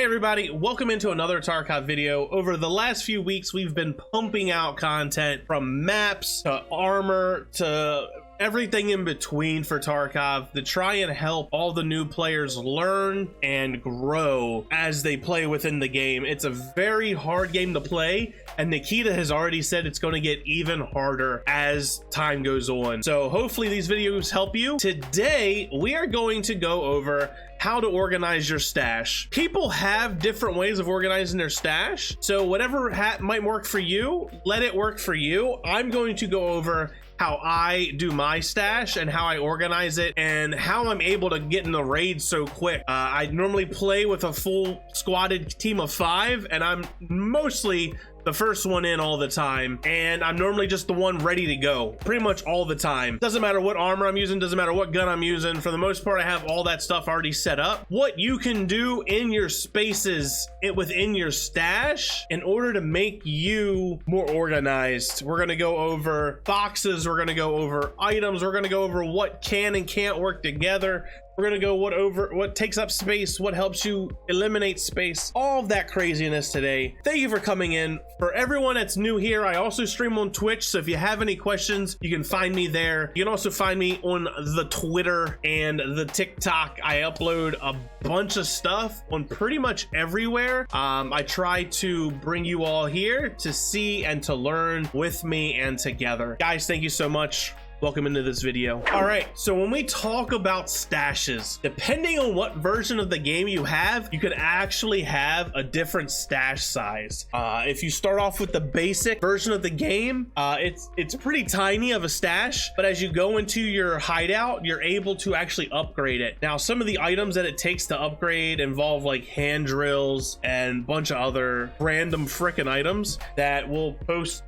Hey everybody, welcome into another Tarkov video. Over the last few weeks, we've been pumping out content from maps to armor to everything in between for Tarkov to try and help all the new players learn and grow as they play within the game. It's a very hard game to play, and Nikita has already said it's going to get even harder as time goes on. So hopefully these videos help you. Today, we are going to go over how to organize your stash. People have different ways of organizing their stash, so whatever might work for you, let it work for you. I'm going to go over how I do my stash and how I organize it and how I'm able to get in the raid so quick. I normally play with a full squatted team of 5, and I'm mostly the first one in all the time, and I'm normally just the one ready to go pretty much all the time. Doesn't matter what armor I'm using, doesn't matter what gun I'm using. For the most part, I have all that stuff already set up. What you can do in your spaces within your stash in order to make you more organized. We're gonna go over boxes, we're gonna go over items, we're gonna go over what can and can't work together. We're gonna go over what takes up space, what helps you eliminate space, all of that craziness today. Thank you for coming in. For everyone that's new here, I also stream on Twitch, so if you have any questions, you can find me there. You can also find me on the Twitter and the TikTok. I upload a bunch of stuff on pretty much everywhere. I try to bring you all here to see and to learn with me and together. Guys, thank you so much. Welcome into this video. All right, so when we talk about stashes, depending on what version of the game you have, you could actually have a different stash size. If you start off with the basic version of the game, it's pretty tiny of a stash, but as you go into your hideout, you're able to actually upgrade it. Now, some of the items that it takes to upgrade involve like hand drills and a bunch of other random frickin' items that we'll post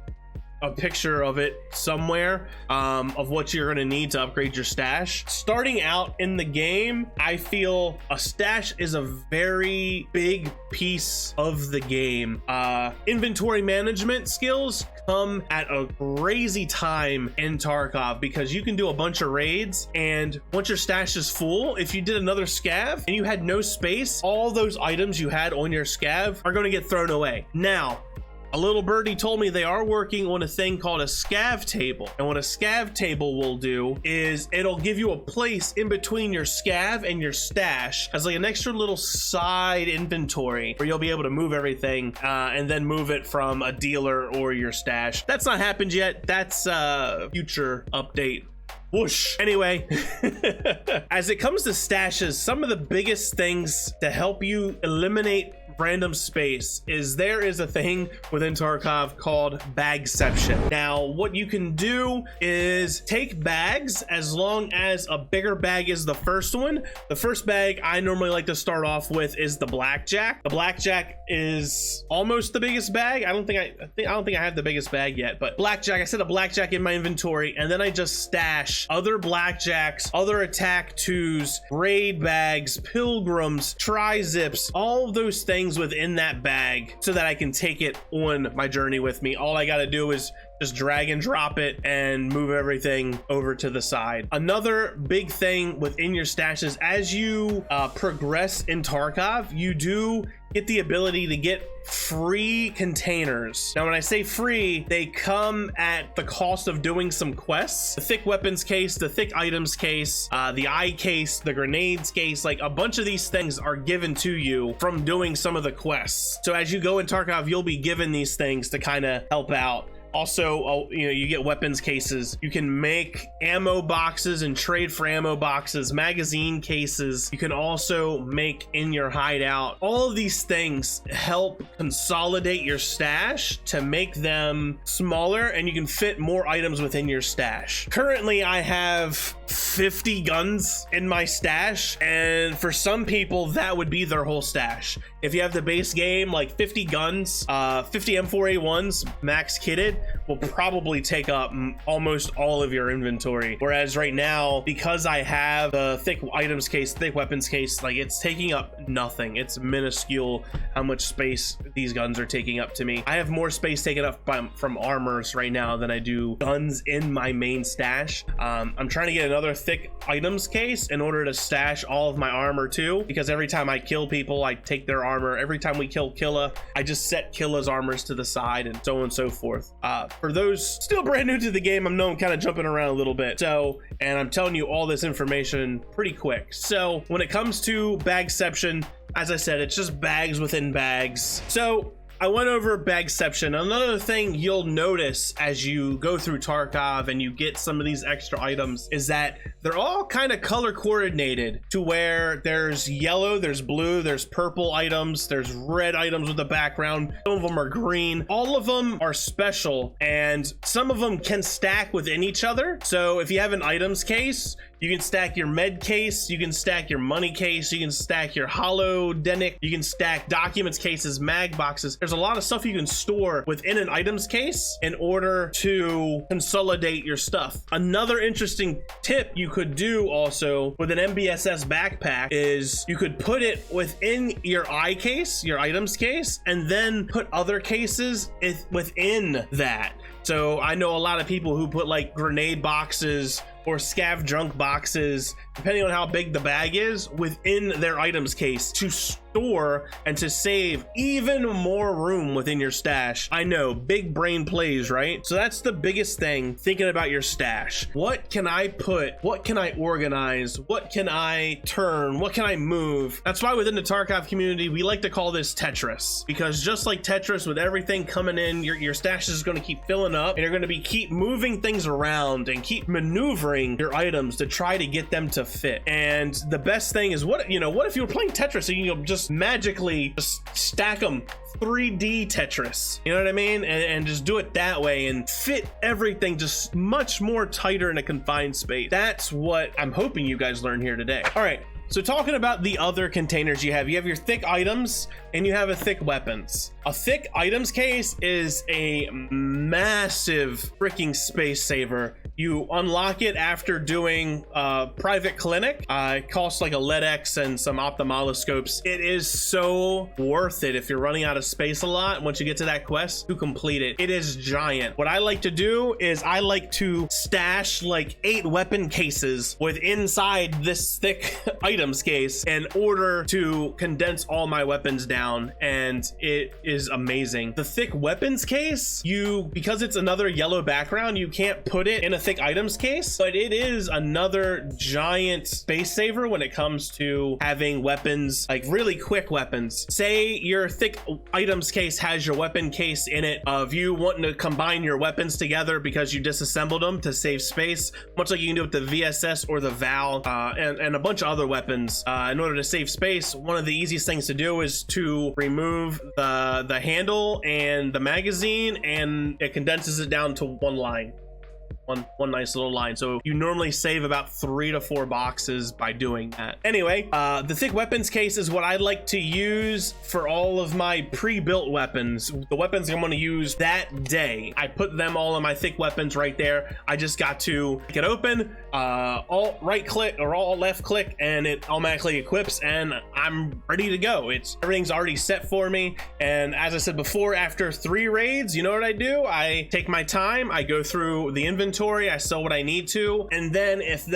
a picture of it somewhere, of what you're gonna need to upgrade your stash. Starting out in the game, I feel a stash is a very big piece of the game. Inventory management skills come at a crazy time in Tarkov because you can do a bunch of raids, and once your stash is full, if you did another scav and you had no space, all those items you had on your scav are going to get thrown away. Now, a little birdie told me they are working on a thing called a scav table. And what a scav table will do is it'll give you a place in between your scav and your stash as like an extra little side inventory where you'll be able to move everything and then move it from a dealer or your stash. That's not happened yet. That's a future update. Whoosh. Anyway, as it comes to stashes, some of the biggest things to help you eliminate random space is there is a thing within Tarkov called bagception. Now, what you can do is take bags as long as a bigger bag is the first one. The first bag I normally like to start off with is the blackjack. The blackjack is almost the biggest bag. I don't think I have the biggest bag yet, but blackjack, I set a blackjack in my inventory, and then I just stash other blackjacks, other attack Tues, raid bags, pilgrims, tri-zips, all of those things within that bag so that I can take it on my journey with me. All I got to do is just drag and drop it and move everything over to the side. Another big thing within your stashes, as you progress in Tarkov, you do get the ability to get free containers. Now, when I say free, they come at the cost of doing some quests. The thick weapons case, the thick items case, the eye case, the grenades case, like a bunch of these things are given to you from doing some of the quests. So as you go in Tarkov, you'll be given these things to kind of help out. Also, you know, you get weapons cases. You can make ammo boxes and trade for ammo boxes, magazine cases. You can also make in your hideout. All of these things help consolidate your stash to make them smaller, and you can fit more items within your stash. Currently, I have 50 guns in my stash, and for some people, that would be their whole stash. If you have the base game, like 50 guns, 50 M4A1s max kitted will probably take up almost all of your inventory. Whereas right now, because I have the thick items case, thick weapons case, like it's taking up nothing. It's minuscule how much space these guns are taking up to me. I have more space taken up from armors right now than I do guns in my main stash. I'm trying to get another thick items case in order to stash all of my armor too, because every time I kill people, I take their armor. Every time we kill Killa, I just set Killa's armors to the side and so on and so forth. For those still brand new to the game, I'm known kind of jumping around a little bit. And I'm telling you all this information pretty quick. So when it comes to bagception, as I said, it's just bags within bags. So I went over bagception. Another thing you'll notice as you go through Tarkov and you get some of these extra items is that they're all kind of color coordinated to where there's yellow, there's blue, there's purple items, there's red items with a background. Some of them are green. All of them are special and some of them can stack within each other. So if you have an items case, you can stack your med case, you can stack your money case, you can stack your holodenic, you can stack documents cases, mag boxes. There's a lot of stuff you can store within an items case in order to consolidate your stuff. Another interesting tip you could do also with an MBSS backpack is you could put it within your eye case, your items case, and then put other cases within that. So I know a lot of people who put like grenade boxes or scav junk boxes, depending on how big the bag is, within their items case to store and to save even more room within your stash. I know, big brain plays, right? So that's the biggest thing, thinking about your stash. What can I put? What can I organize? What can I turn? What can I move? That's why within the Tarkov community, we like to call this Tetris, because just like Tetris, with everything coming in, your stash is going to keep filling up, and you're going to keep moving things around and keep maneuvering your items to try to get them to fit. And the best thing is, what if you were playing Tetris and you just magically just stack them 3D Tetris, you know what I mean, and just do it that way and fit everything just much more tighter in a confined space. That's what I'm hoping you guys learn here today. All right, so talking about the other containers you have your thick items and you have a thick weapons. A thick items case is a massive freaking space saver. You unlock it after doing private clinic. It costs like a LEDX and some ophthalmoscopes. It is so worth it if you're running out of space a lot. Once you get to that quest to complete it, it is giant. What I like to do is I like to stash like 8 weapon cases with inside this thick items case in order to condense all my weapons down, and it is amazing. The thick weapons case, because it's another yellow background, you can't put it in a thick items case, but it is another giant space saver when it comes to having weapons, like really quick weapons. Say your thick items case has your weapon case in it of you wanting to combine your weapons together because you disassembled them to save space, much like you can do with the VSS or the Val and a bunch of other weapons. In order to save space, one of the easiest things to do is to remove the handle and the magazine, and it condenses it down to one line. One nice little line. So you normally save about 3 to 4 boxes by doing that. Anyway, the thick weapons case is what I like to use for all of my pre-built weapons. The weapons I'm going to use that day, I put them all in my thick weapons right there. I just got to get open, alt right click or alt left click, and it automatically equips, and I'm ready to go. Everything's already set for me. And as I said before, after 3 raids, you know what I do? I take my time, I go through the inventory, I sell what I need to, and then if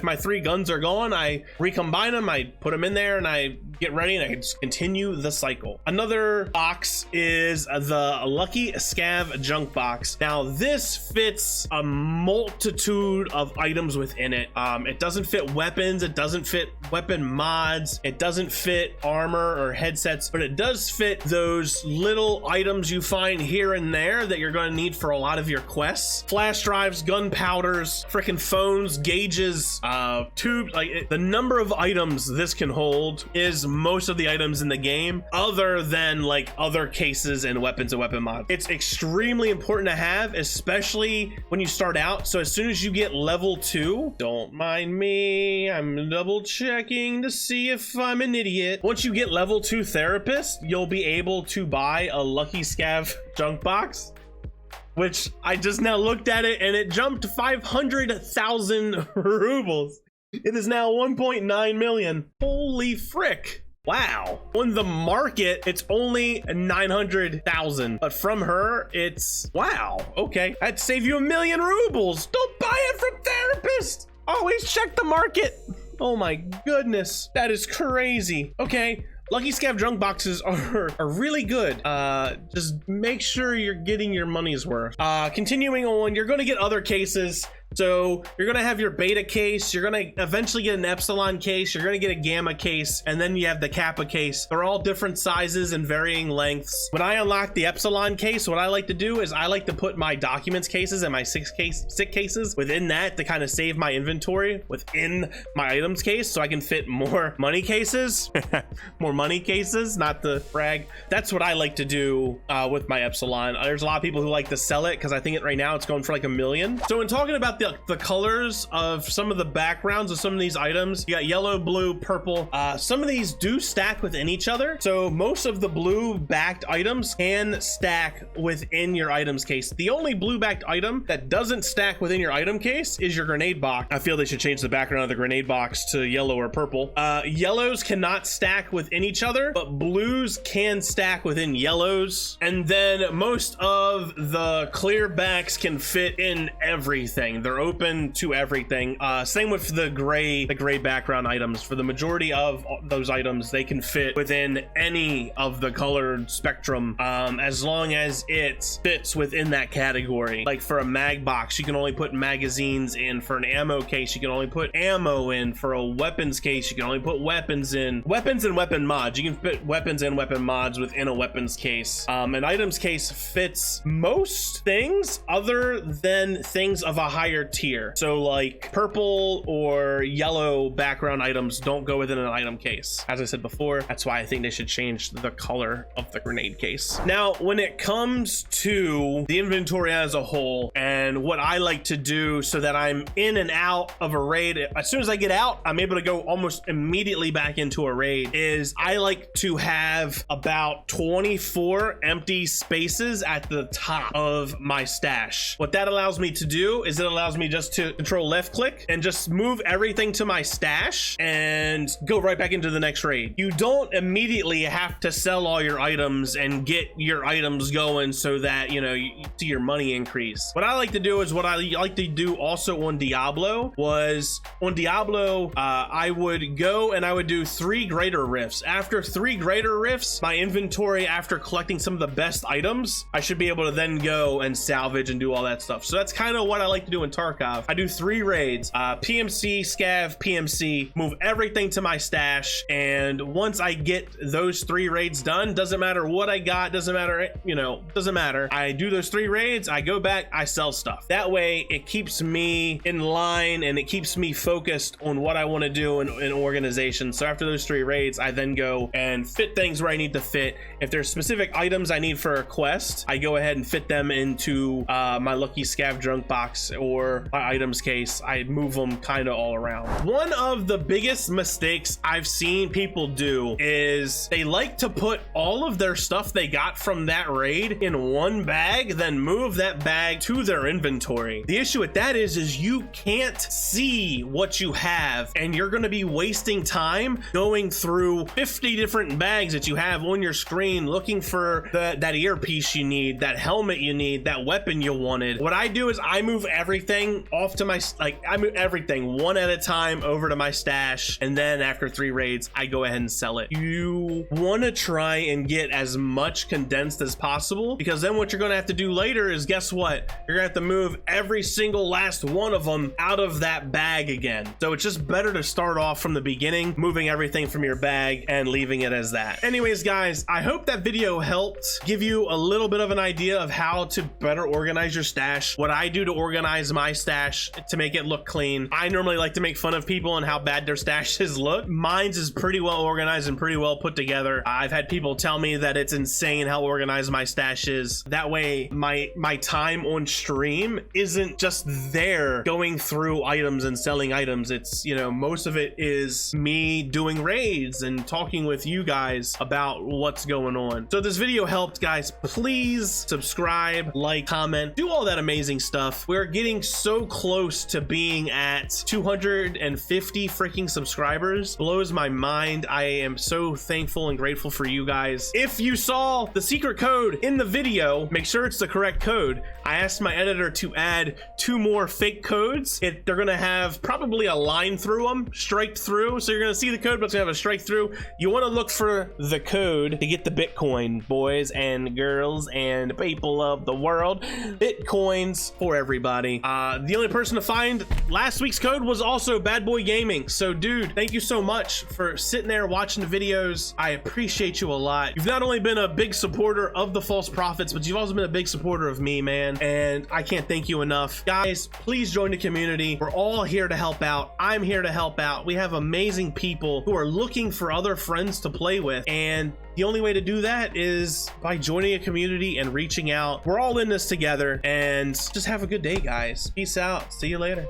my 3 guns are gone, I recombine them, I put them in there, and I get ready, and I can just continue the cycle. Another box is the Lucky Scav Junk Box. Now this fits a multitude of items within it. It doesn't fit weapons, it doesn't fit weapon mods, it doesn't fit armor or headsets, but it does fit those little items you find here and there that you're going to need for a lot of your quests. Flash drives, gunpowders, freaking phones, gauges, tubes. Like the number of items this can hold is most of the items in the game, other than like other cases and weapons and weapon mods. It's extremely important to have, especially when you start out. So as soon as you get level 2, don't mind me, I'm double checking to see if I'm an idiot. Once you get level 2 therapist, you'll be able to buy a Lucky Scav Junk Box which I just now looked at it and it jumped 500,000 rubles. It is now 1.9 million. Holy frick. Wow. On the market, it's only 900,000, but from her, it's wow. Okay, that'd save you 1 million rubles. Don't buy it from therapist. Always check the market. Oh my goodness, that is crazy. Okay. Lucky Scav junk boxes are really good. Just make sure you're getting your money's worth. Continuing on, you're gonna get other cases. So you're gonna have your beta case, you're gonna eventually get an epsilon case, you're gonna get a gamma case, and then you have the kappa case. They're all different sizes and varying lengths. When I unlock the epsilon case, what I like to do is I like to put my documents cases and my sick cases within that to kind of save my inventory within my items case, so I can fit more money cases. More money cases, not the brag. That's what I like to do with my epsilon. There's a lot of people who like to sell it because I think right now it's going for like 1 million. So in talking about the colors of some of the backgrounds of some of these items, you got yellow, blue, purple. Some of these do stack within each other. So most of the blue backed items can stack within your items case. The only blue backed item that doesn't stack within your item case is your grenade box. I feel they should change the background of the grenade box to yellow or purple. Yellows cannot stack within each other, but blues can stack within yellows. And then most of the clear backs can fit in everything. They're open to everything. Same with the gray background items. For the majority of those items, they can fit within any of the colored spectrum, as long as it fits within that category. Like for a mag box, you can only put magazines in. For an ammo case, you can only put ammo in. For a weapons case, you can only put weapons in. Weapons and weapon mods, you can fit weapons and weapon mods within a weapons case. An items case fits most things other than things of a higher tier. So like purple or yellow background items don't go within an item case. As I said before, that's why I think they should change the color of the grenade case. Now, when it comes to the inventory as a whole and what I like to do so that I'm in and out of a raid, as soon as I get out, I'm able to go almost immediately back into a raid, is I like to have about 24 empty spaces at the top of my stash. What that allows me to do is it allows me just to control left click and just move everything to my stash and go right back into the next raid. You don't immediately have to sell all your items and get your items going so that, you know, you see your money increase. What I like to do is what I like to do also on Diablo was on Diablo, I would go and I would do 3 greater rifts. After 3 greater rifts, my inventory, after collecting some of the best items, I should be able to then go and salvage and do all that stuff. So that's kind of what I like to do in Tarkov. I do 3 raids, PMC, Scav, PMC, move everything to my stash, and once I get those 3 raids done, doesn't matter what I got, doesn't matter, you know, doesn't matter. I do those 3 raids, I go back, I sell stuff. That way it keeps me in line and it keeps me focused on what I want to do in organization. So after those 3 raids, I then go and fit things where I need to fit. If there's specific items I need for a quest, I go ahead and fit them into my Lucky Scav junk box or my items case. I move them kind of all around. One of the biggest mistakes I've seen people do is they like to put all of their stuff they got from that raid in one bag, then move that bag to their inventory. The issue with that is you can't see what you have, and you're going to be wasting time going through 50 different bags that you have on your screen looking for that earpiece you need, that helmet you need, that weapon you wanted. What I do is I move everything off to my, I move everything one at a time over to my stash, and then after 3 raids, I go ahead and sell it. You want to try and get as much condensed as possible, because then what you're going to have to do later is, guess what? You're going to have to move every single last one of them out of that bag again. So it's just better to start off from the beginning, moving everything from your bag and leaving it as that. Anyways, guys, I hope that video helped give you a little bit of an idea of how to better organize your stash, what I do to organize my my stash to make it look clean. I normally like to make fun of people and how bad their stashes look. Mine's is pretty well organized and pretty well put together. I've had people tell me that it's insane how organized my stash is. That way my time on stream isn't just there going through items and selling items. It's, you know, most of it is me doing raids and talking with you guys about what's going on. So if this video helped, guys, please subscribe, like, comment, do all that amazing stuff. We're getting so close to being at 250 freaking subscribers. Blows my mind. I am so thankful and grateful for you guys. If you saw the secret code in the video, make sure it's the correct code. I asked my editor to add 2 more fake codes. They're gonna have probably a line through them, strike through. So you're gonna see the code, but it's gonna have a strike through. You want to look for the code to get the Bitcoin, boys and girls and people of the world. Bitcoins for everybody. The only person to find last week's code was also Bad Boy Gaming. So dude, thank you so much for sitting there watching the videos. I appreciate you a lot. You've not only been a big supporter of the false prophets, but you've also been a big supporter of me, man, and I can't thank you enough. Guys, please join the community. We're all here to help out. I'm here to help out. We have amazing people who are looking for other friends to play with, and the only way to do that is by joining a community and reaching out. We're all in this together, and just have a good day, guys. Peace out. See you later.